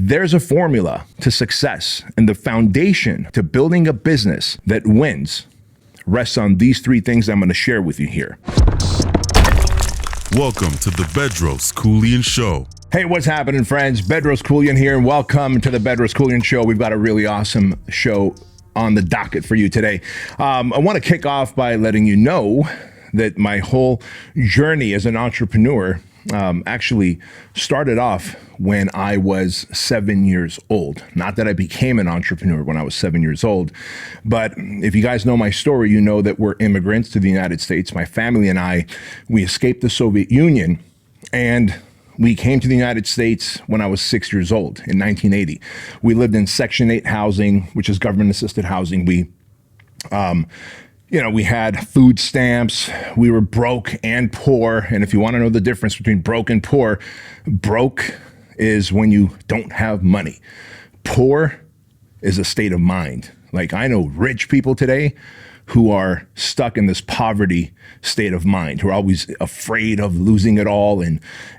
There's a formula to success, and the foundation to building a business that wins rests on these three things I'm going to share with you here. Welcome to the Bedros Keuilian Show. Hey, what's happening, friends? Bedros Keuilian here, and welcome to the Bedros Keuilian Show. We've got a really awesome show on the docket for you today. I want to kick off by letting you know that my whole journey as an entrepreneur actually started off when I was 7 years old. Not that I became an entrepreneur when I was 7 years old, but if you guys know my story, you know that we're immigrants to the United States. My family and I, we escaped the Soviet Union, and we came to the United States when I was 6 years old in 1980. We lived in Section 8 housing, which is government-assisted housing. We had food stamps. We were broke and poor. And if you want to know the difference between broke and poor, broke is when you don't have money. Poor is a state of mind. Like, I know rich people today who are stuck in this poverty state of mind, who are always afraid of losing it all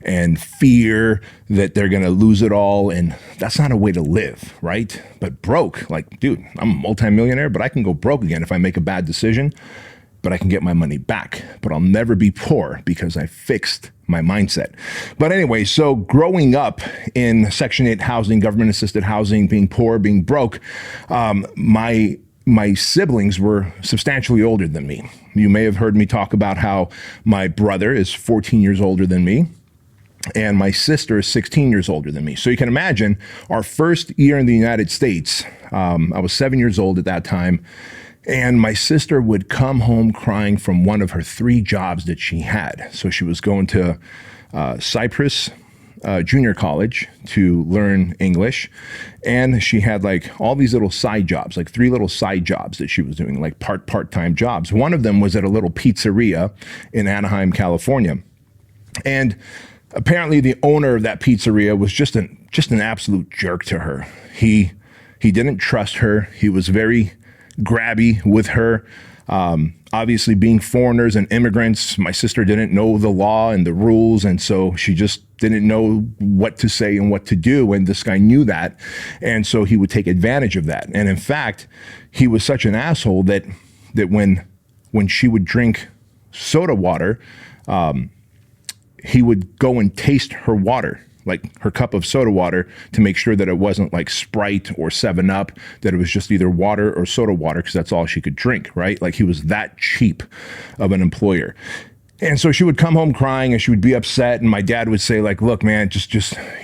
and fear that they're gonna lose it all. And that's not a way to live, right? But broke, like, dude, I'm a multimillionaire, but I can go broke again if I make a bad decision, but I can get my money back. But I'll never be poor because I fixed my mindset. But anyway, so growing up in Section 8 housing, government assisted housing, being poor, being broke, my siblings were substantially older than me. You may have heard me talk about how my brother is 14 years older than me, and my sister is 16 years older than me. So you can imagine our first year in the United States, I was 7 years old at that time, and my sister would come home crying from one of her 3 jobs that she had. So she was going to Cyprus Junior College to learn English, and she had like all these little side jobs, like 3 little side jobs that she was doing, like part-time jobs. One of them was at a little pizzeria in Anaheim, California, and apparently the owner of that pizzeria was just an absolute jerk to her. He didn't trust her. He was very grabby with her. Obviously, being foreigners and immigrants, my sister didn't know the law and the rules, and so she just didn't know what to say and what to do, and this guy knew that, and so he would take advantage of that. And in fact, he was such an asshole that when she would drink soda water, he would go and taste her water, like her cup of soda water, to make sure that it wasn't like Sprite or 7-Up, that it was just either water or soda water, because that's all she could drink, right? Like, he was that cheap of an employer. And so she would come home crying, and she would be upset, and my dad would say, like, look, man, just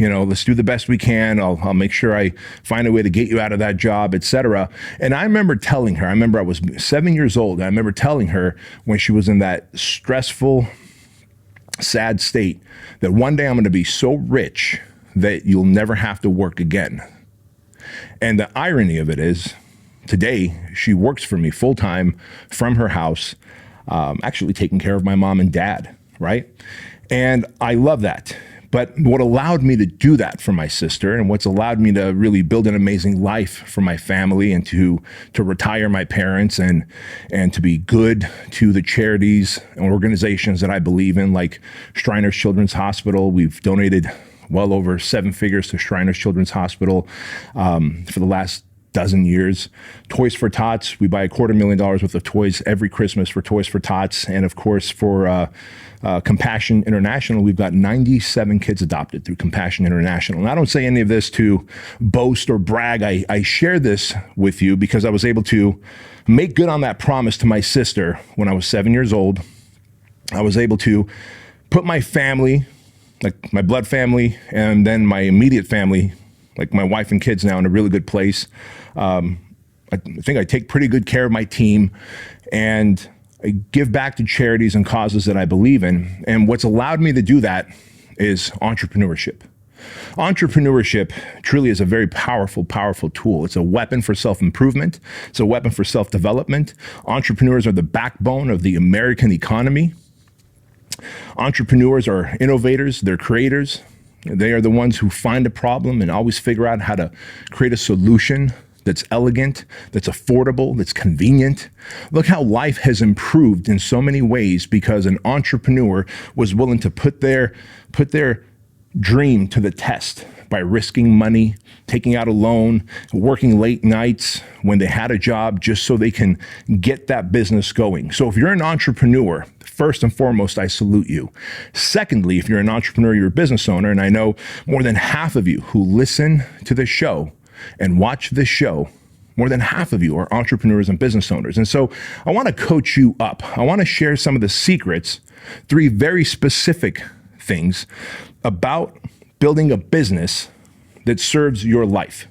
let's do the best we can. I'll make sure I find a way to get you out of that job, etc. And I remember telling her, I was 7 years old, and I remember telling her when she was in that stressful, sad state, that one day I'm going to be so rich that you'll never have to work again. And the irony of it is, today she works for me full time from her house, actually taking care of my mom and dad, right? And I love that. But what allowed me to do that for my sister, and what's allowed me to really build an amazing life for my family, and to retire my parents, and to be good to the charities and organizations that I believe in, like Shriners Children's Hospital. We've donated well over 7 figures to Shriners Children's Hospital for the last dozen years. Toys for Tots, we buy $250,000 worth of toys every Christmas for Toys for Tots. And of course, for Compassion International, we've got 97 kids adopted through Compassion International. And I don't say any of this to boast or brag. I share this with you because I was able to make good on that promise to my sister when I was 7 years old. I was able to put my family, like my blood family, and then my immediate family, like my wife and kids, now in a really good place. I think I take pretty good care of my team, and I give back to charities and causes that I believe in. And what's allowed me to do that is entrepreneurship. Entrepreneurship truly is a very powerful, powerful tool. It's a weapon for self-improvement. It's a weapon for self-development. Entrepreneurs are the backbone of the American economy. Entrepreneurs are innovators, they're creators. They are the ones who find a problem and always figure out how to create a solution that's elegant, that's affordable, that's convenient. Look how life has improved in so many ways because an entrepreneur was willing to put their dream to the test by risking money, taking out a loan, working late nights when they had a job just so they can get that business going. So if you're an entrepreneur, first and foremost, I salute you. Secondly, if you're an entrepreneur, you're a business owner, and I know more than half of you who listen to this show and watch this show, more than half of you are entrepreneurs and business owners. And so I want to coach you up. I want to share some of the secrets, 3 very specific things about building a business that serves your life.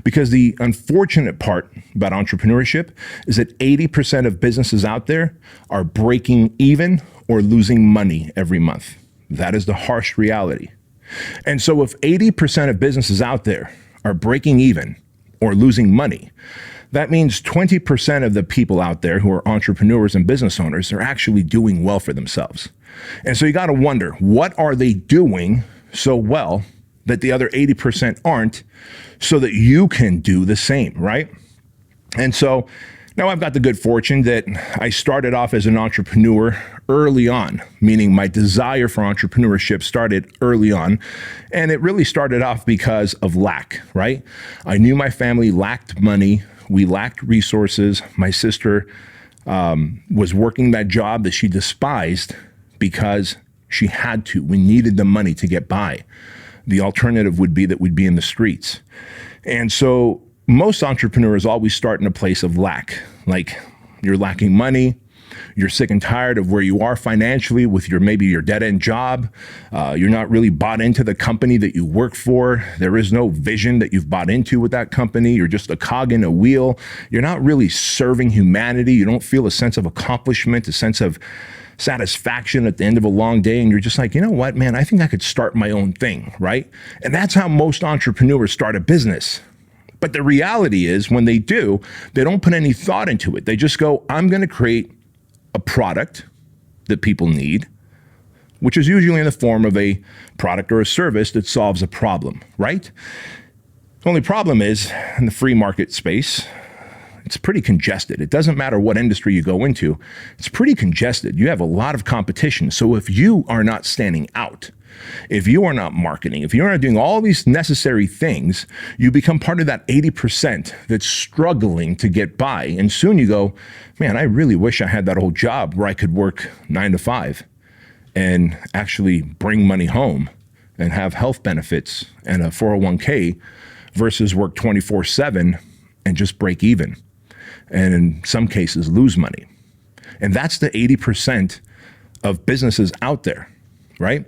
Because the unfortunate part about entrepreneurship is that 80% of businesses out there are breaking even or losing money every month. That is the harsh reality. And so if 80% of businesses out there are breaking even or losing money, that means 20% of the people out there who are entrepreneurs and business owners are actually doing well for themselves. And so you got to wonder, what are they doing so well that the other 80% aren't, so that you can do the same, right? And so now I've got the good fortune that I started off as an entrepreneur early on, meaning my desire for entrepreneurship started early on. And it really started off because of lack, right? I knew my family lacked money. We lacked resources. My sister was working that job that she despised because she had to. We needed the money to get by. The alternative would be that we'd be in the streets. And so most entrepreneurs always start in a place of lack. Like, you're lacking money, you're sick and tired of where you are financially with maybe your dead-end job. You're not really bought into the company that you work for. There is no vision that you've bought into with that company. You're just a cog in a wheel. You're not really serving humanity. You don't feel a sense of accomplishment, a sense of satisfaction at the end of a long day. And you're just like, you know what, man, I think I could start my own thing, right? And that's how most entrepreneurs start a business. But the reality is, when they do, they don't put any thought into it. They just go, I'm going to create a product that people need, which is usually in the form of a product or a service that solves a problem, right? The only problem is, in the free market space, it's pretty congested. It doesn't matter what industry you go into, it's pretty congested. You have a lot of competition. So if you are not standing out, if you are not marketing, if you're not doing all these necessary things, you become part of that 80% that's struggling to get by. And soon you go, man, I really wish I had that old job where I could work 9 to 5 and actually bring money home and have health benefits and a 401k versus work 24/7 and just break even. And in some cases, lose money. And that's the 80% of businesses out there, right?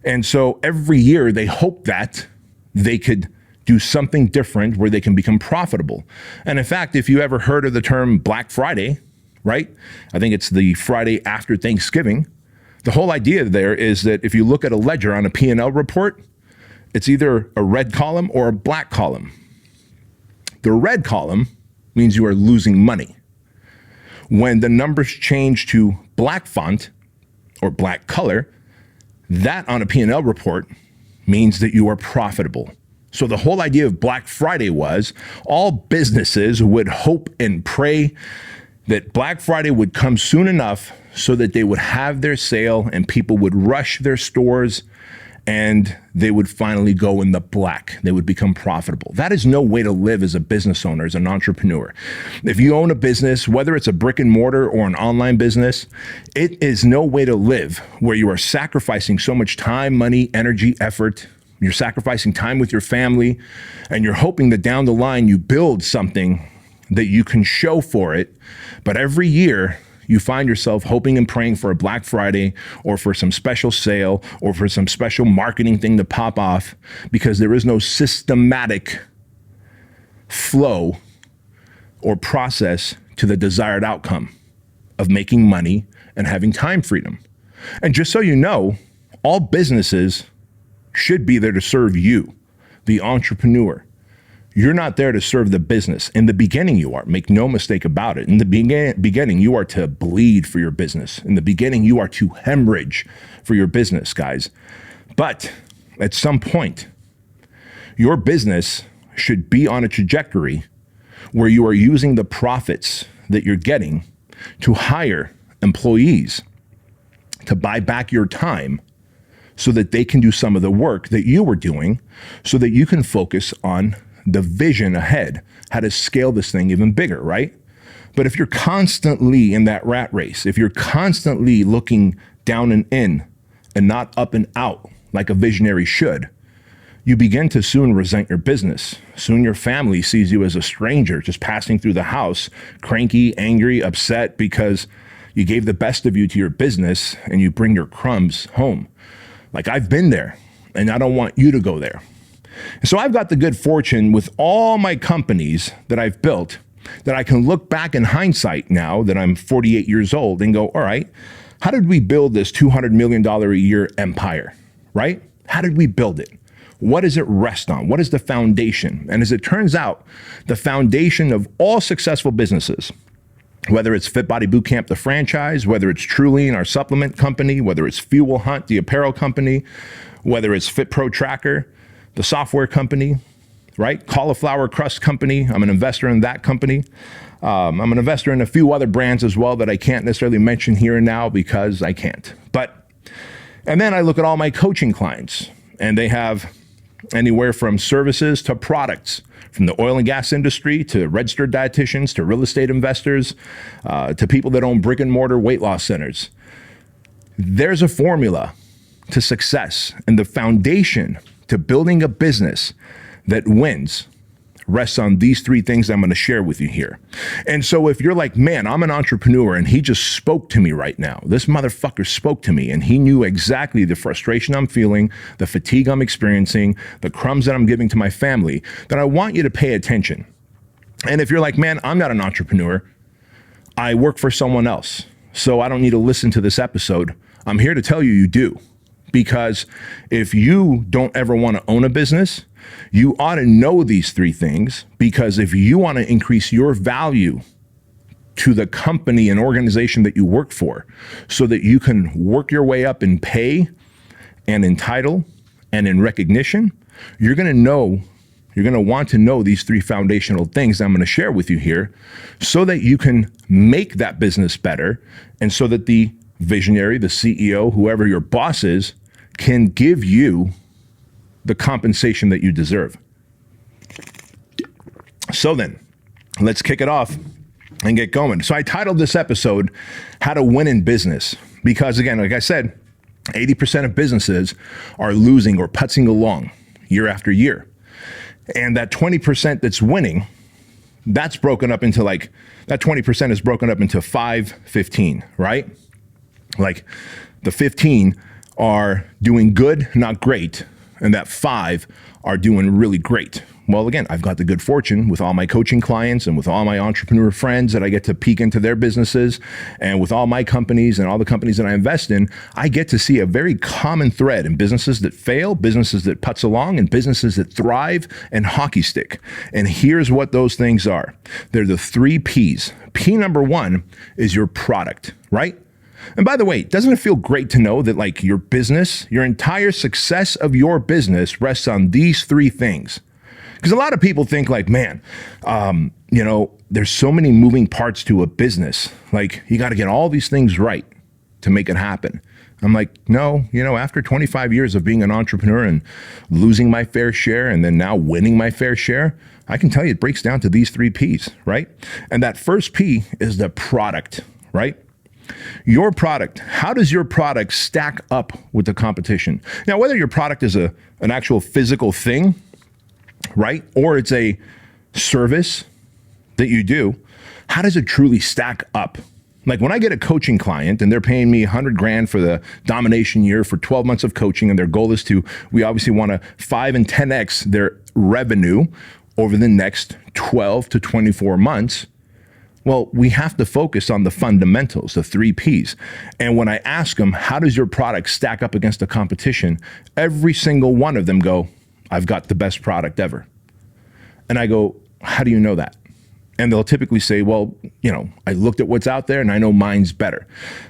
And so every year they hope that they could do something different where they can become profitable. And in fact, if you ever heard of the term Black Friday, right? I think it's the Friday after Thanksgiving. The whole idea there is that if you look at a ledger on a P&L report, it's either a red column or a black column. The red column means you are losing money. When the numbers change to black font or black color, that on a P&L report means that you are profitable. So the whole idea of Black Friday was all businesses would hope and pray that Black Friday would come soon enough so that they would have their sale and people would rush their stores and they would finally go in the black. They would become profitable. That is no way to live as a business owner, as an entrepreneur. If you own a business, whether it's a brick and mortar or an online business, it is no way to live where you are sacrificing so much time, money, energy, effort. You're sacrificing time with your family, and you're hoping that down the line you build something that you can show for it. But every year, you find yourself hoping and praying for a Black Friday or for some special sale or for some special marketing thing to pop off, because there is no systematic flow or process to the desired outcome of making money and having time freedom. And just so you know, all businesses should be there to serve you, the entrepreneur. You're not there to serve the business. In the beginning, you are. Make no mistake about it. In the beginning, you are to bleed for your business. In the beginning, you are to hemorrhage for your business, guys. But at some point, your business should be on a trajectory where you are using the profits that you're getting to hire employees, to buy back your time so that they can do some of the work that you were doing so that you can focus on the vision ahead, how to scale this thing even bigger, right? But if you're constantly in that rat race, if you're constantly looking down and in and not up and out like a visionary should, you begin to soon resent your business. Soon your family sees you as a stranger just passing through the house, cranky, angry, upset because you gave the best of you to your business and you bring your crumbs home. Like, I've been there, and I don't want you to go there. And so I've got the good fortune with all my companies that I've built that I can look back in hindsight now that I'm 48 years old and go, all right, how did we build this $200 million a year empire, right? How did we build it? What does it rest on? What is the foundation? And as it turns out, the foundation of all successful businesses, whether it's Fit Body Bootcamp, the franchise, whether it's Trulian, our supplement company, whether it's Fuel Hunt, the apparel company, whether it's Fit Pro Tracker, the software company, right? Cauliflower Crust company. I'm an investor in that company. I'm an investor in a few other brands as well that I can't necessarily mention here and now because I can't. And then I look at all my coaching clients, and they have anywhere from services to products, from the oil and gas industry to registered dietitians to real estate investors to people that own brick and mortar weight loss centers. There's a formula to success, and the foundation to building a business that wins rests on these three things I'm going to share with you here. And so if you're like, man, I'm an entrepreneur and he just spoke to me right now. This motherfucker spoke to me and he knew exactly the frustration I'm feeling, the fatigue I'm experiencing, the crumbs that I'm giving to my family, then I want you to pay attention. And if you're like, man, I'm not an entrepreneur, I work for someone else, so I don't need to listen to this episode, I'm here to tell you you do. Because if you don't ever want to own a business, you ought to know these three things, because if you want to increase your value to the company and organization that you work for so that you can work your way up in pay and in title and in recognition, you're going to want to know these three foundational things I'm going to share with you here so that you can make that business better and so that the visionary, the CEO, whoever your boss is, can give you the compensation that you deserve. So then, let's kick it off and get going. So I titled this episode, How to Win in Business, because again, like I said, 80% of businesses are losing or putzing along year after year. And that 20% that's winning, that's broken up into that 20% is broken up into 5-15, right? Like the 15 are doing good, not great, and that 5 are doing really great. Well, again, I've got the good fortune with all my coaching clients and with all my entrepreneur friends that I get to peek into their businesses, and with all my companies and all the companies that I invest in, I get to see a very common thread in businesses that fail, businesses that putz along, and businesses that thrive and hockey stick. And here's what those things are. They're the 3 Ps. P number 1 is your product, right? And by the way, doesn't it feel great to know that like your business, your entire success of your business rests on these 3 things? Because a lot of people think like, man, there's so many moving parts to a business. Like you got to get all these things right to make it happen. I'm like, no, after 25 years of being an entrepreneur and losing my fair share and then now winning my fair share, I can tell you it breaks down to these 3 Ps, right? And that first P is the product, right? Your product. How does your product stack up with the competition? Now, whether your product is an actual physical thing, right, or it's a service that you do, how does it truly stack up? Like when I get a coaching client and they're paying me $100,000 for the domination year for 12 months of coaching, and their goal is we obviously want to 5 and 10x their revenue over the next 12 to 24 months. Well, we have to focus on the fundamentals, the 3 Ps. And when I ask them, how does your product stack up against the competition? Every single one of them go, I've got the best product ever. And I go, how do you know that? And they'll typically say, well, I looked at what's out there and I know mine's better.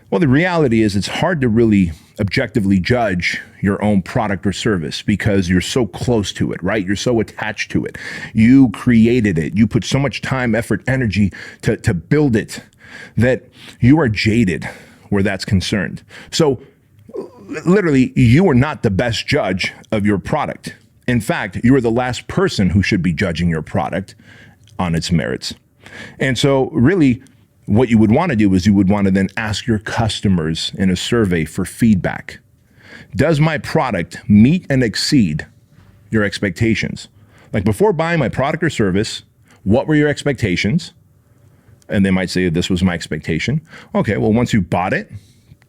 Well, the reality is it's hard to really objectively judge your own product or service because you're so close to it, right? You're so attached to it. You created it. You put so much time, effort, energy to build it that you are jaded where that's concerned. So literally, you are not the best judge of your product. In fact, you are the last person who should be judging your product on its merits. And so really, what you would want to do is you would want to then ask your customers in a survey for feedback. Does my product meet and exceed your expectations? Like before buying my product or service, what were your expectations? And they might say, this was my expectation. Okay, well, once you bought it,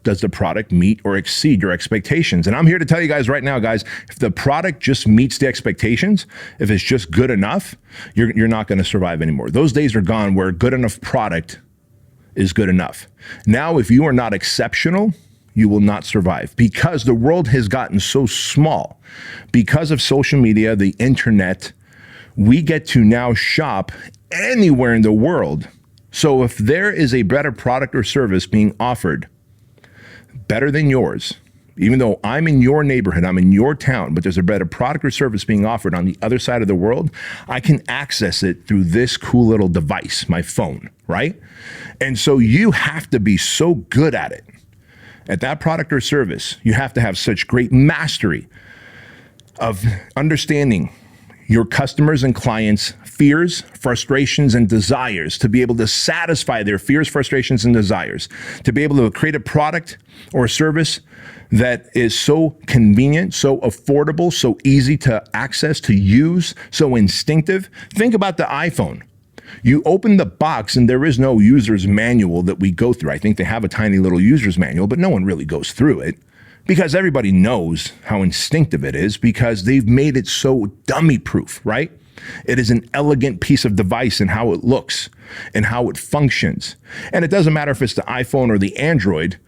does the product meet or exceed your expectations? And I'm here to tell you guys right now, guys, if the product just meets the expectations, if it's just good enough, you're not going to survive anymore. Those days are gone where good enough product is good enough. Now, if you are not exceptional, you will not survive because the world has gotten so small. Because of social media, the internet, we get to now shop anywhere in the world. So if there is a better product or service being offered, better than yours, even though I'm in your neighborhood, I'm in your town, but there's a better product or service being offered on the other side of the world, I can access it through this cool little device, my phone, right? And so you have to be so good at it, at that product or service. You have to have such great mastery of understanding your customers and clients' fears, frustrations, and desires to be able to satisfy their fears, frustrations, and desires, to be able to create a product or a service that is so convenient, so affordable, so easy to access, to use, so instinctive. Think about the iPhone. You open the box and there is no user's manual that we go through. I think they have a tiny little user's manual, but no one really goes through it because everybody knows how instinctive it is because they've made it so dummy-proof, right? It is an elegant piece of device in how it looks and how it functions. And it doesn't matter if it's the iPhone or the Android.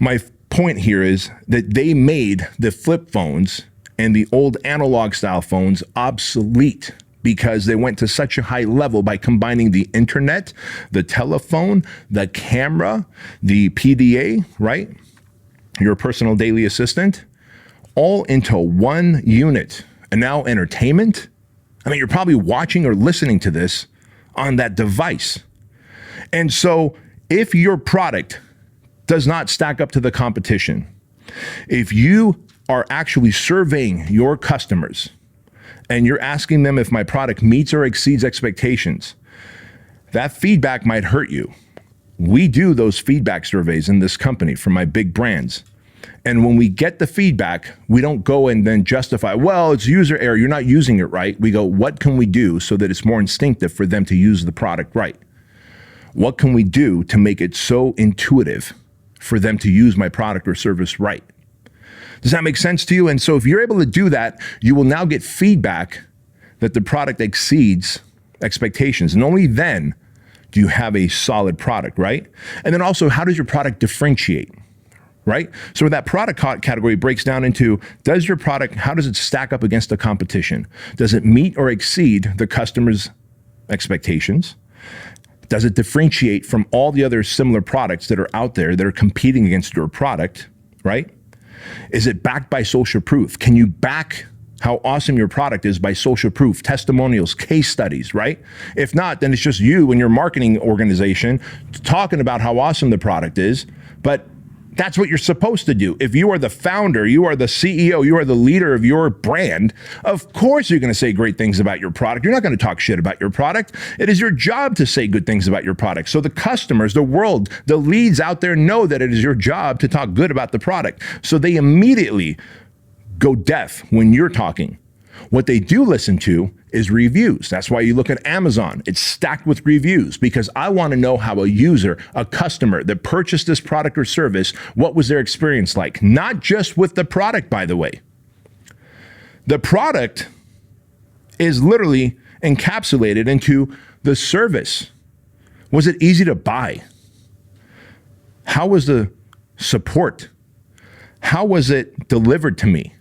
My point here is that they made the flip phones and the old analog style phones obsolete because they went to such a high level by combining the internet, the telephone, the camera, the PDA, right? Your personal daily assistant, all into one unit. And now entertainment. I mean, you're probably watching or listening to this on that device. And so if your product does not stack up to the competition, if you are actually surveying your customers and you're asking them if my product meets or exceeds expectations, that feedback might hurt you. We do those feedback surveys in this company for my big brands. And when we get the feedback, we don't go and then justify, well, it's user error, you're not using it right. We go, what can we do so that it's more instinctive for them to use the product right? What can we do to make it so intuitive for them to use my product or service right? Does that make sense to you? And so if you're able to do that, you will now get feedback that the product exceeds expectations. And only then do you have a solid product, right? And then also, how does your product differentiate? Right? So that product category breaks down into, does your product, how does it stack up against the competition? Does it meet or exceed the customer's expectations? Does it differentiate from all the other similar products that are out there that are competing against your product, right? Is it backed by social proof? Can you back how awesome your product is by social proof, testimonials, case studies, right? If not, then it's just you and your marketing organization talking about how awesome the product is, but that's what you're supposed to do. If you are the founder, you are the CEO, you are the leader of your brand, of course you're going to say great things about your product. You're not going to talk shit about your product. It is your job to say good things about your product. So the customers, the world, the leads out there know that it is your job to talk good about the product. So they immediately go deaf when you're talking. What they do listen to is reviews. That's why you look at Amazon. It's stacked with reviews because I want to know how a user, a customer that purchased this product or service, what was their experience like? Not just with the product, by the way. The product is literally encapsulated into the service. Was it easy to buy? How was the support? How was it delivered to me?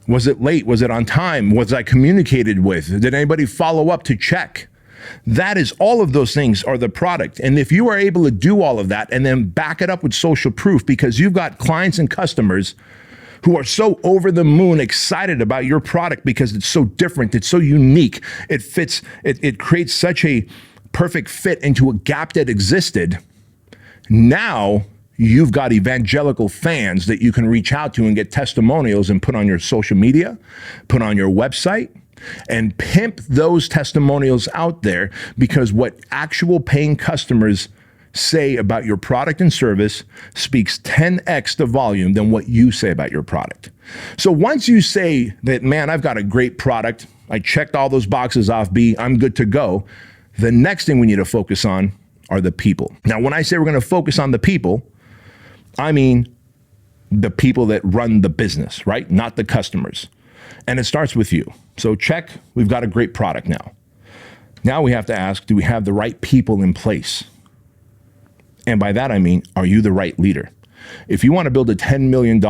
Was it late? Was it on time? Was I communicated with? Did anybody follow up to check? That is, all of those things are the product. And if you are able to do all of that and then back it up with social proof because you've got clients and customers who are so over the moon excited about your product because it's so different, it's so unique, it fits, it creates such a perfect fit into a gap that existed. Now you've got evangelical fans that you can reach out to and get testimonials and put on your social media, put on your website, and pimp those testimonials out there, because what actual paying customers say about your product and service speaks 10x the volume than what you say about your product. So once you say that, man, I've got a great product, I checked all those boxes off, B, I'm good to go, the next thing we need to focus on are the people. Now, when I say we're going to focus on the people, I mean the people that run the business, right? Not the customers. And it starts with you. So check, we've got a great product now. Now we have to ask, do we have the right people in place? And by that, I mean, are you the right leader? If you want to build a $10 million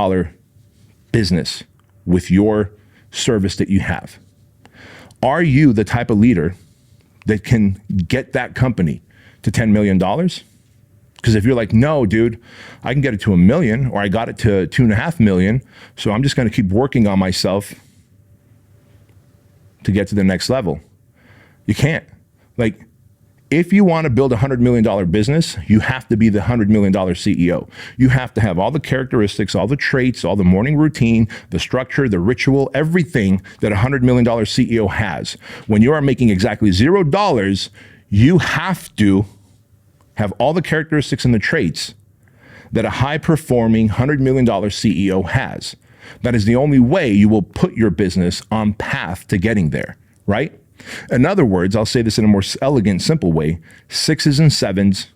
business with your service that you have, are you the type of leader that can get that company to $10 million? Because if you're like, no, dude, I can get it to $1 million, or I got it to $2.5 million, so I'm just going to keep working on myself to get to the next level. You can't. Like, if you want to build a $100 million business, you have to be the $100 million CEO. You have to have all the characteristics, all the traits, all the morning routine, the structure, the ritual, everything that a $100 million CEO has. When you are making exactly $0, you have to have all the characteristics and the traits that a high-performing $100 million CEO has. That is the only way you will put your business on path to getting there, right? In other words, I'll say this in a more elegant, simple way, 6s and 7s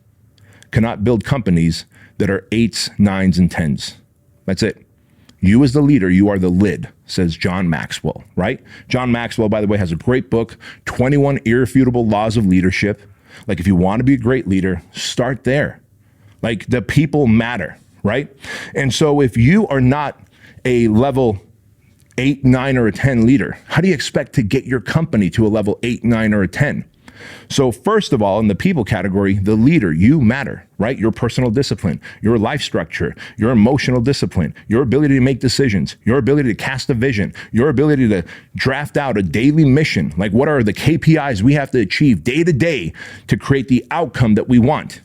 cannot build companies that are 8s, 9s, and 10s. That's it. You as the leader, you are the lid, says John Maxwell, right? John Maxwell, by the way, has a great book, 21 Irrefutable Laws of Leadership. Like, if you want to be a great leader, start there. Like, the people matter, right? And so if you are not a level 8, 9, or a 10 leader, how do you expect to get your company to a level 8, 9, or a 10? So first of all, in the people category, the leader, you matter, right? Your personal discipline, your life structure, your emotional discipline, your ability to make decisions, your ability to cast a vision, your ability to draft out a daily mission. Like, what are the KPIs we have to achieve day to day to create the outcome that we want?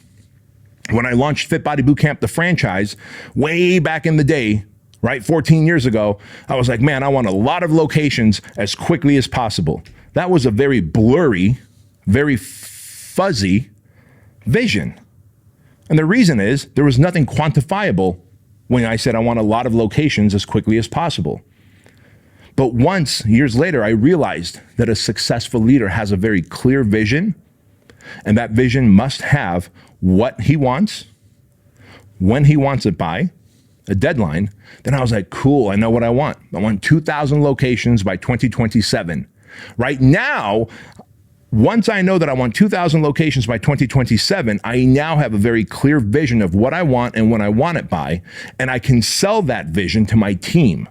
When I launched Fit Body Bootcamp, the franchise, way back in the day, right, 14 years ago, I was like, man, I want a lot of locations as quickly as possible. That was a very blurry, very fuzzy vision. And the reason is there was nothing quantifiable when I said I want a lot of locations as quickly as possible. But once, years later, I realized that a successful leader has a very clear vision, and that vision must have what he wants, when he wants it by, a deadline. Then I was like, cool, I know what I want. I want 2,000 locations by 2027. Right now, once I know that I want 2,000 locations by 2027, I now have a very clear vision of what I want and when I want it by, and I can sell that vision to my team.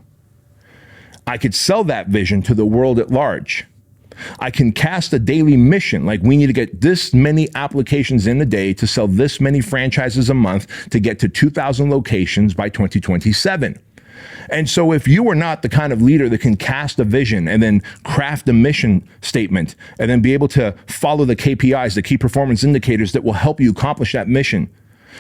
I could sell that vision to the world at large. I can cast a daily mission, like we need to get this many applications in a day to sell this many franchises a month to get to 2,000 locations by 2027. And so if you are not the kind of leader that can cast a vision and then craft a mission statement and then be able to follow the KPIs, the key performance indicators that will help you accomplish that mission,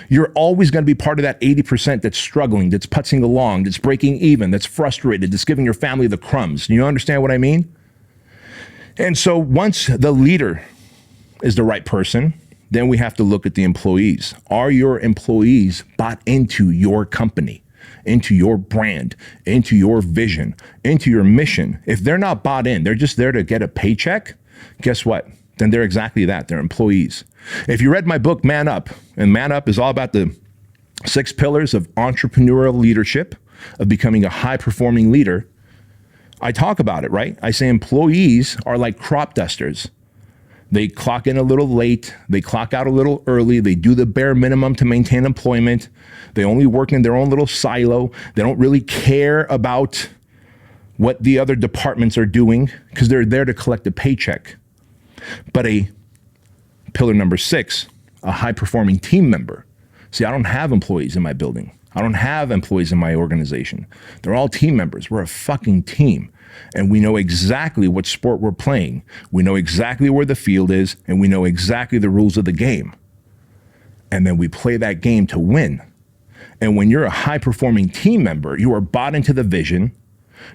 you're always going to be part of that 80% that's struggling, that's putzing along, that's breaking even, that's frustrated, that's giving your family the crumbs. You understand what I mean? And so once the leader is the right person, then we have to look at the employees. Are your employees bought into your company, into your brand, into your vision, into your mission? If they're not bought in, they're just there to get a paycheck, guess what? Then they're exactly that, they're employees. If you read my book, Man Up, and Man Up is all about the 6 pillars of entrepreneurial leadership, of becoming a high-performing leader, I talk about it, right? I say employees are like crop dusters. They clock in a little late, they clock out a little early, they do the bare minimum to maintain employment, they only work in their own little silo, they don't really care about what the other departments are doing because they're there to collect a paycheck. But a pillar number 6, a high-performing team member. See, I don't have employees in my building. I don't have employees in my organization. They're all team members. We're a fucking team. And we know exactly what sport we're playing. We know exactly where the field is, and we know exactly the rules of the game. And then we play that game to win. And when you're a high performing team member, you are bought into the vision.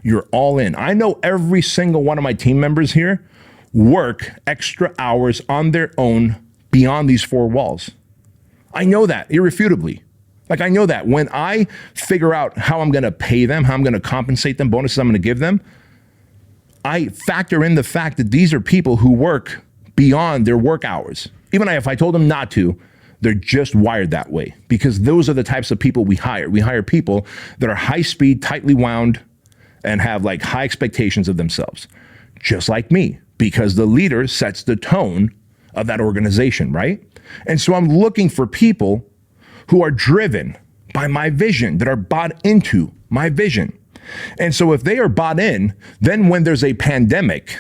You're all in. I know every single one of my team members here work extra hours on their own beyond these four walls. I know that irrefutably. Like, I know that when I figure out how I'm going to pay them, how I'm going to compensate them, bonuses I'm going to give them, I factor in the fact that these are people who work beyond their work hours. Even if I told them not to, they're just wired that way, because those are the types of people we hire. We hire people that are high speed, tightly wound, and have like high expectations of themselves, just like me, because the leader sets the tone of that organization, right? And so I'm looking for people who are driven by my vision, that are bought into my vision. And so if they are bought in, then when there's a pandemic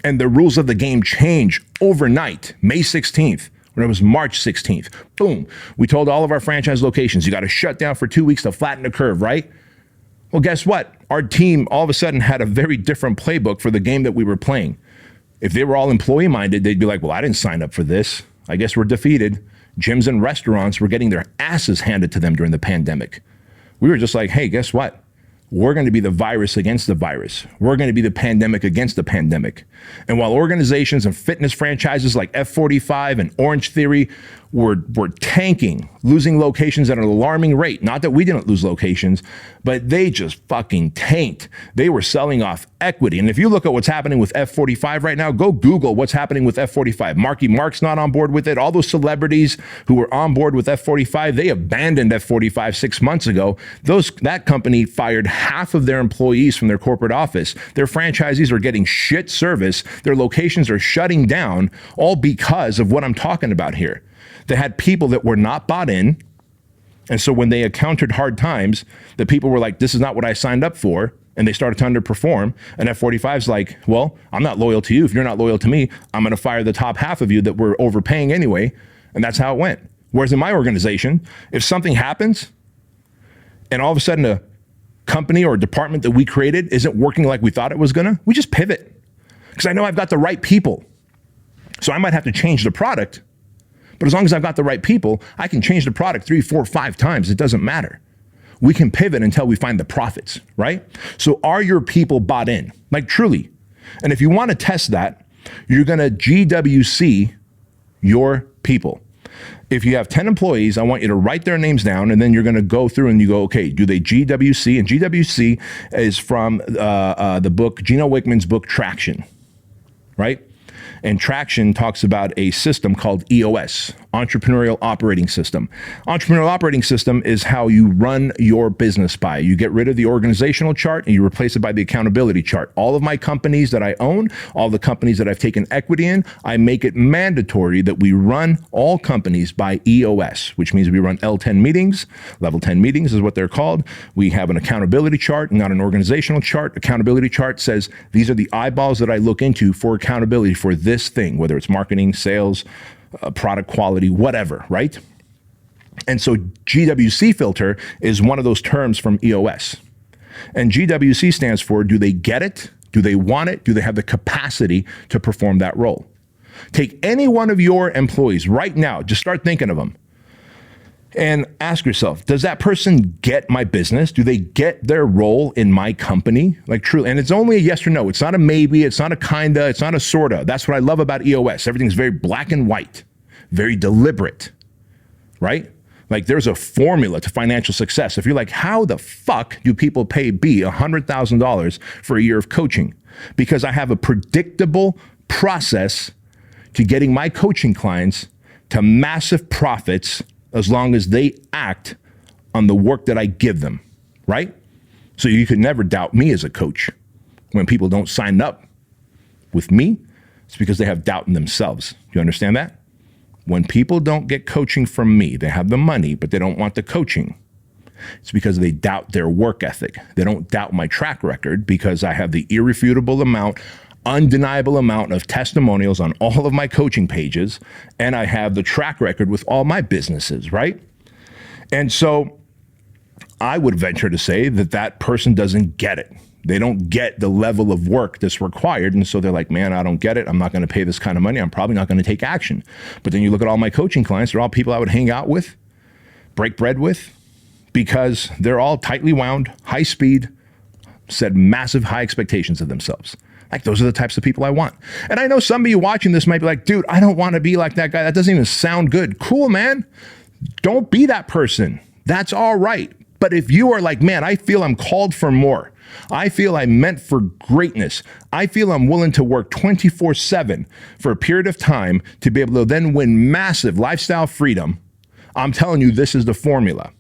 and the rules of the game change overnight, May 16th, when it was March 16th, boom, we told all of our franchise locations, you got to shut down for 2 weeks to flatten the curve, right? Well, guess what? Our team all of a sudden had a very different playbook for the game that we were playing. If they were all employee minded, they'd be like, well, I didn't sign up for this. I guess we're defeated. Gyms and restaurants were getting their asses handed to them during the pandemic. We were just like, hey, guess what? We're going to be the virus against the virus. We're going to be the pandemic against the pandemic. And while organizations and fitness franchises like F45 and Orange Theory were tanking, losing locations at an alarming rate, not that we didn't lose locations, but they just fucking tanked. They were selling off equity. And if you look at what's happening with F45 right now, go Google what's happening with F45. Marky Mark's not on board with it. All those celebrities who were on board with F45, they abandoned F45 6 months ago. That company fired half of their employees from their corporate office. Their franchisees are getting shit service. Their locations are shutting down, all because of what I'm talking about here. They had people that were not bought in. And so when they encountered hard times, the people were like, this is not what I signed up for. And they started to underperform. And F45's like, well, I'm not loyal to you. If you're not loyal to me, I'm going to fire the top half of you that were overpaying anyway. And that's how it went. Whereas in my organization, if something happens and all of a sudden a company or department that we created isn't working like we thought it was gonna, we just pivot. Because I know I've got the right people. So I might have to change the product, but as long as I've got the right people, I can change the product 3, 4, 5 times. It doesn't matter. We can pivot until we find the profits, right? So are your people bought in? Like, truly. And if you want to test that, you're going to GWC your people. If you have 10 employees, I want you to write their names down, and then you're going to go through and you go, okay, do they GWC? And GWC is from the book, Gino Wickman's book, Traction, right? And Traction talks about a system called EOS, Entrepreneurial Operating System. Entrepreneurial Operating System is how you run your business by. You get rid of the organizational chart and you replace it by the accountability chart. All of my companies that I own, all the companies that I've taken equity in, I make it mandatory that we run all companies by EOS, which means we run L10 meetings. Level 10 meetings is what they're called. We have an accountability chart, not an organizational chart. Accountability chart says these are the eyeballs that I look into for accountability for this thing, whether it's marketing, sales, product quality, whatever, right? And so GWC filter is one of those terms from EOS. And GWC stands for, do they get it? Do they want it? Do they have the capacity to perform that role? Take any one of your employees right now, just start thinking of them, and ask yourself, does that person get my business? Do they get their role in my company? Like, truly. And it's only a yes or no. It's not a maybe. It's not a kinda. It's not a sorta. That's what I love about EOS. Everything's very black and white, very deliberate, right? Like, there's a formula to financial success. If you're like, how the fuck do people pay B $100,000 for a year of coaching? Because I have a predictable process to getting my coaching clients to massive profits as long as they act on the work that I give them, right? So you could never doubt me as a coach. When people don't sign up with me, it's because they have doubt in themselves. Do you understand that? When people don't get coaching from me, they have the money, but they don't want the coaching. It's because they doubt their work ethic. They don't doubt my track record because I have the irrefutable amount, undeniable amount of testimonials on all of my coaching pages, and I have the track record with all my businesses, right? And so I would venture to say that that person doesn't get it. They don't get the level of work that's required, and so they're like, man, I don't get it. I'm not going to pay this kind of money. I'm probably not going to take action. But then you look at all my coaching clients, they're all people I would hang out with, break bread with, because they're all tightly wound, high speed, set massive high expectations of themselves. Like, those are the types of people I want. And I know some of you watching this might be like, dude, I don't want to be like that guy. That doesn't even sound good. Cool, man. Don't be that person. That's all right. But if you are like, man, I feel I'm called for more. I feel I'm meant for greatness. I feel I'm willing to work 24/7 for a period of time to be able to then win massive lifestyle freedom. I'm telling you, this is the formula.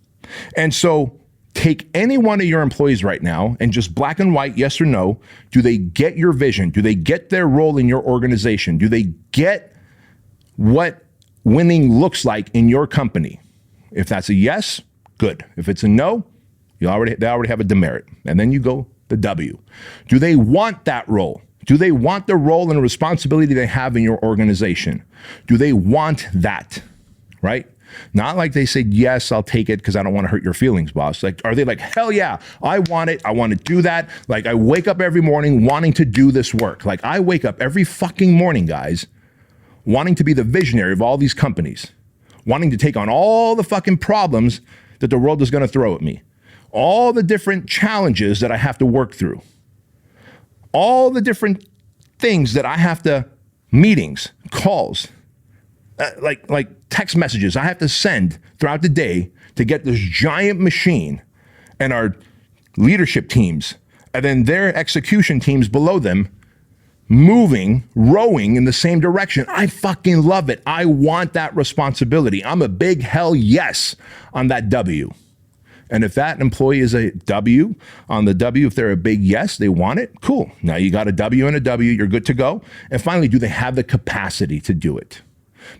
And so take any one of your employees right now and just black and white, yes or no. Do they get your vision? Do they get their role in your organization? Do they get what winning looks like in your company? If that's a yes, good. If it's a no, they already have a demerit. And then you go the W. Do they want that role? Do they want the role and responsibility they have in your organization? Do they want that, right? Not like they said, yes, I'll take it because I don't want to hurt your feelings, boss. Like, are they like, hell yeah, I want it. I want to do that. Like, I wake up every morning wanting to do this work. Like, I wake up every fucking morning, guys, wanting to be the visionary of all these companies, wanting to take on all the fucking problems that the world is going to throw at me, all the different challenges that I have to work through, all the different things that I have to, meetings, calls, like text messages I have to send throughout the day to get this giant machine and our leadership teams and then their execution teams below them moving, rowing in the same direction. I fucking love it. I want that responsibility. I'm a big hell yes on that W. And if that employee is a W on the W, if they're a big yes, they want it, cool. Now you got a W and a W, you're good to go. And finally, do they have the capacity to do it?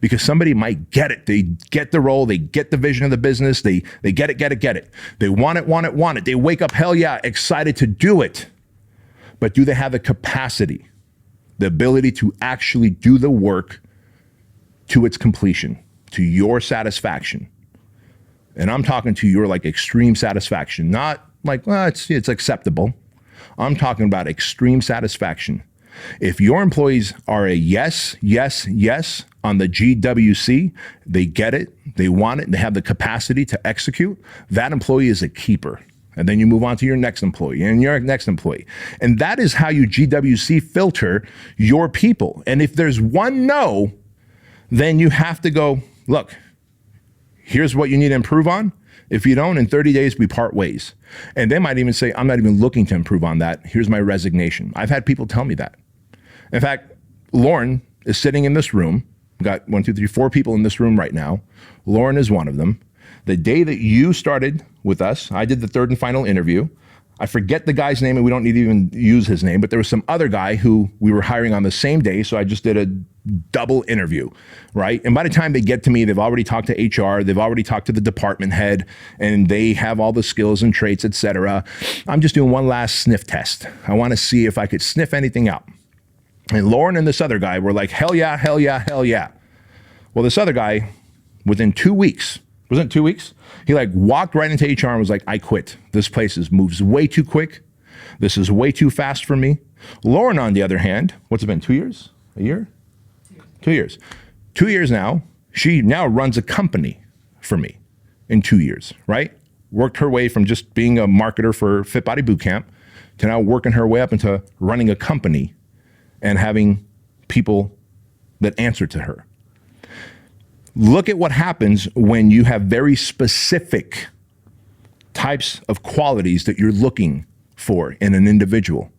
Because somebody might get it. They get the role. They get the vision of the business. They get it. They want it. They wake up, hell yeah, excited to do it. But do they have the capacity, the ability to actually do the work to its completion, to your satisfaction? And I'm talking to your like extreme satisfaction, not like, well, it's acceptable. I'm talking about extreme satisfaction. If your employees are a yes, yes, yes on the GWC, they get it, they want it, they have the capacity to execute, that employee is a keeper. And then you move on to your next employee and your next employee. And that is how you GWC filter your people. And if there's one no, then you have to go, look, here's what you need to improve on. If you don't, in 30 days, we part ways. And they might even say, I'm not even looking to improve on that. Here's my resignation. I've had people tell me that. In fact, Lauren is sitting in this room. We've got 1, 2, 3, 4 people in this room right now. Lauren is one of them. The day that you started with us, I did the third and final interview. I forget the guy's name and we don't need to even use his name, but there was some other guy who we were hiring on the same day. So I just did a double interview, right? And by the time they get to me, they've already talked to HR, they've already talked to the department head, and they have all the skills and traits, et cetera. I'm just doing one last sniff test. I want to see if I could sniff anything out. And Lauren and this other guy were like, hell yeah, hell yeah, hell yeah. Well, this other guy, within 2 weeks, wasn't it 2 weeks? He like walked right into HR and was like, I quit. This place moves way too quick. This is way too fast for me. Lauren, on the other hand, what's it been, 2 years? A year? 2 years. 2 years now, she now runs a company for me in 2 years, right? Worked her way from just being a marketer for Fit Body Bootcamp to now working her way up into running a company and having people that answer to her. Look at what happens when you have very specific types of qualities that you're looking for in an individual.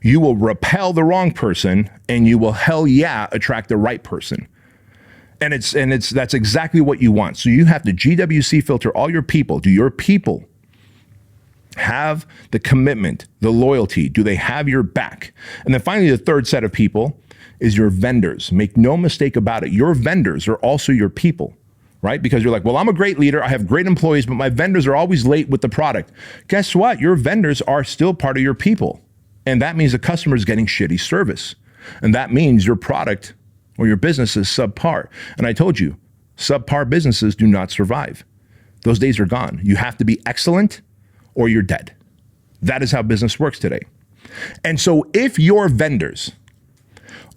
You will repel the wrong person and you will hell yeah attract the right person. And that's exactly what you want. So you have to GWC filter all your people. Do your people have the commitment, the loyalty? Do they have your back? And then finally, the third set of people is your vendors. Make no mistake about it. Your vendors are also your people, right? Because you're like, well, I'm a great leader. I have great employees, but my vendors are always late with the product. Guess what? Your vendors are still part of your people. And that means the customer is getting shitty service. And that means your product or your business is subpar. And I told you, subpar businesses do not survive. Those days are gone. You have to be excellent or you're dead. That is how business works today. And so if your vendors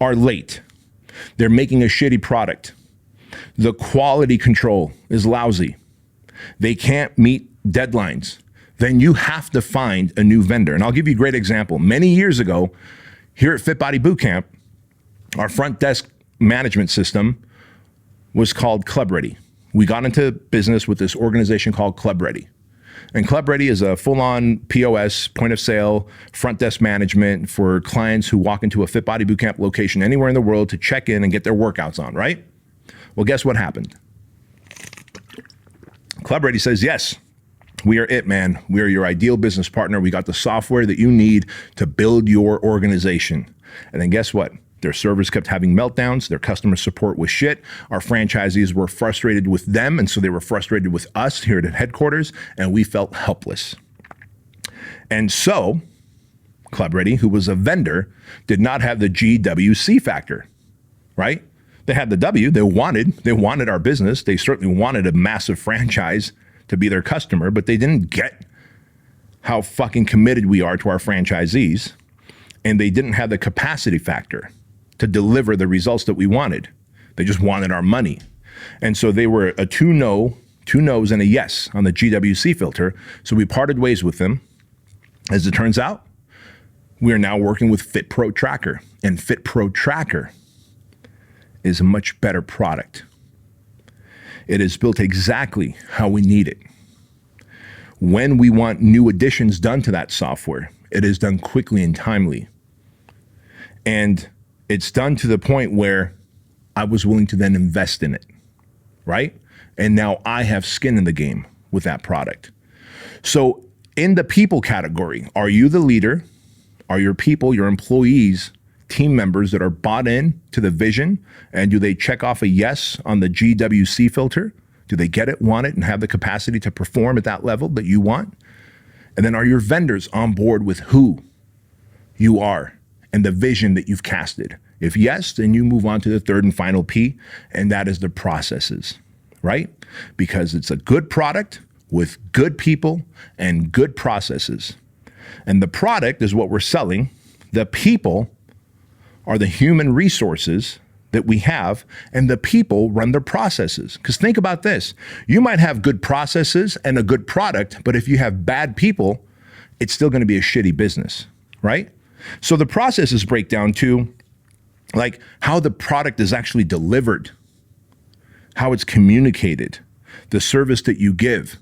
are late, they're making a shitty product, the quality control is lousy, they can't meet deadlines, then you have to find a new vendor. And I'll give you a great example. Many years ago, here at Fit Body Bootcamp, our front desk management system was called Club Ready. We got into business with this organization called Club Ready. And Club Ready is a full-on POS, point of sale, front desk management for clients who walk into a Fit Body Bootcamp location anywhere in the world to check in and get their workouts on, right? Well, guess what happened? Club Ready says, yes, we are it, man. We are your ideal business partner. We got the software that you need to build your organization. And then guess what? Their servers kept having meltdowns. Their customer support was shit. Our franchisees were frustrated with them, and so they were frustrated with us here at headquarters, and we felt helpless. And so, Club Ready, who was a vendor, did not have the GWC factor, right? They had the W. They wanted our business. They certainly wanted a massive franchise to be their customer, but they didn't get how fucking committed we are to our franchisees, and they didn't have the capacity factor to deliver the results that we wanted. They just wanted our money. And so they were a two no's and a yes on the GWC filter. So we parted ways with them. As it turns out, we are now working with Fit Pro Tracker, and Fit Pro Tracker is a much better product. It is built exactly how we need it. When we want new additions done to that software, it is done quickly and timely. And it's done to the point where I was willing to then invest in it, right? And now I have skin in the game with that product. So in the people category, are you the leader? Are your people, your employees, team members that are bought in to the vision? And do they check off a yes on the GWC filter? Do they get it, want it, and have the capacity to perform at that level that you want? And then are your vendors on board with who you are and the vision that you've casted? If yes, then you move on to the third and final P, and that is the processes, right? Because it's a good product with good people and good processes. And the product is what we're selling. The people are the human resources that we have, and the people run the processes. Because think about this. You might have good processes and a good product, but if you have bad people, it's still going to be a shitty business, right? So the processes break down to like how the product is actually delivered, how it's communicated, the service that you give.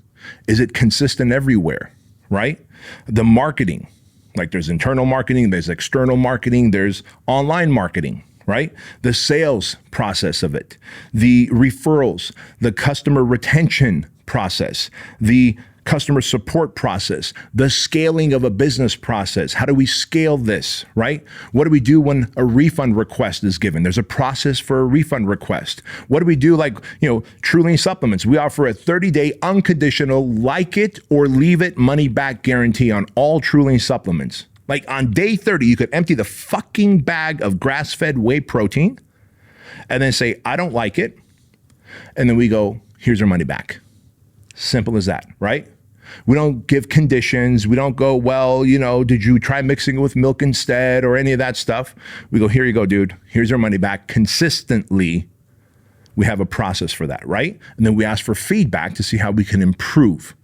Is it consistent everywhere, right? The marketing, like there's internal marketing, there's external marketing, there's online marketing, right? The sales process of it, the referrals, the customer retention process, the customer support process, the scaling of a business process. How do we scale this, right? What do we do when a refund request is given? There's a process for a refund request. What do we do like, Truly Supplements? We offer a 30-day unconditional like it or leave it money back guarantee on all Truly Supplements. Like on day 30, you could empty the fucking bag of grass-fed whey protein and then say, I don't like it. And then we go, here's your money back. Simple as that, right? We don't give conditions. We don't go, well, did you try mixing it with milk instead or any of that stuff? We go, here you go, dude. Here's your money back. Consistently, we have a process for that, right? And then we ask for feedback to see how we can improve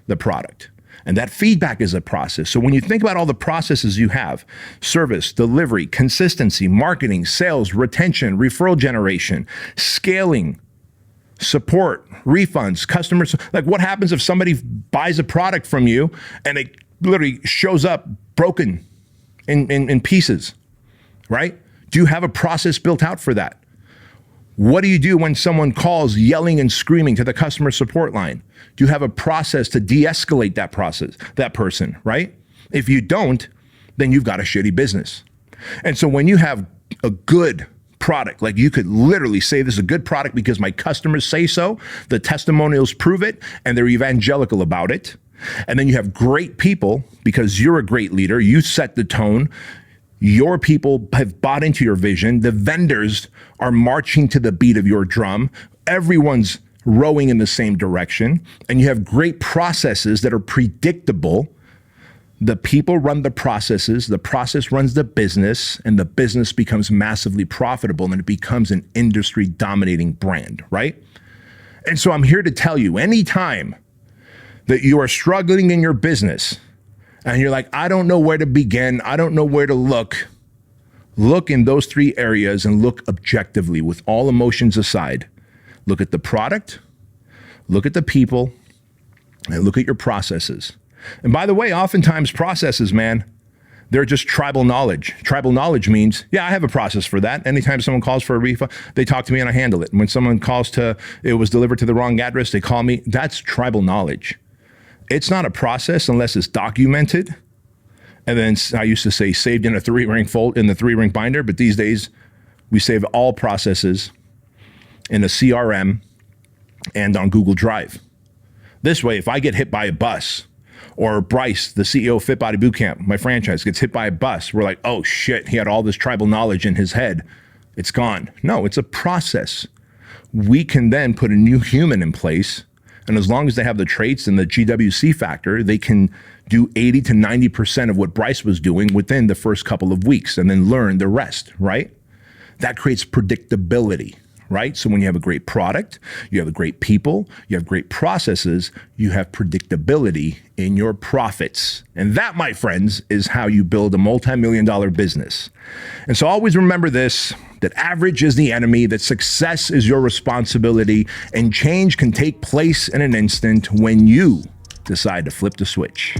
the product. And that feedback is a process. So when you think about all the processes you have, service, delivery, consistency, marketing, sales, retention, referral generation, scaling, support, refunds, customers, like what happens if somebody buys a product from you and it literally shows up broken in pieces, right? Do you have a process built out for that? What do you do when someone calls yelling and screaming to the customer support line? Do you have a process to de-escalate that person, right? If you don't, then you've got a shitty business. And so when you have a good product, like you could literally say this is a good product because my customers say so, the testimonials prove it, and they're evangelical about it. And then you have great people because you're a great leader, you set the tone, your people have bought into your vision, the vendors are marching to the beat of your drum, everyone's rowing in the same direction, and you have great processes that are predictable. The people run the processes, the process runs the business, and the business becomes massively profitable, and it becomes an industry dominating brand, right? And so I'm here to tell you, anytime that you are struggling in your business and you're like, I don't know where to begin, I don't know where to look in those 3 areas and look objectively with all emotions aside. Look at the product, look at the people, and look at your processes. And by the way, oftentimes processes, man, they're just tribal knowledge. Tribal knowledge means, yeah, I have a process for that. Anytime someone calls for a refund, they talk to me and I handle it. And when someone calls it was delivered to the wrong address, they call me. That's tribal knowledge. It's not a process unless it's documented. And then I used to say saved in a 3-ring fold in the 3-ring binder, but these days we save all processes in a CRM and on Google Drive. This way, if I get hit by a bus, or Bryce, the CEO of Fit Body Bootcamp, my franchise, gets hit by a bus, we're like, oh shit, he had all this tribal knowledge in his head. It's gone. No, it's a process. We can then put a new human in place, and as long as they have the traits and the GWC factor, they can do 80 to 90% of what Bryce was doing within the first couple of weeks and then learn the rest, right? That creates predictability. Right? So when you have a great product, you have great people, you have great processes, you have predictability in your profits. And that, my friends, is how you build a multi-million-dollar business. And so always remember this, that average is the enemy, that success is your responsibility, and change can take place in an instant when you decide to flip the switch.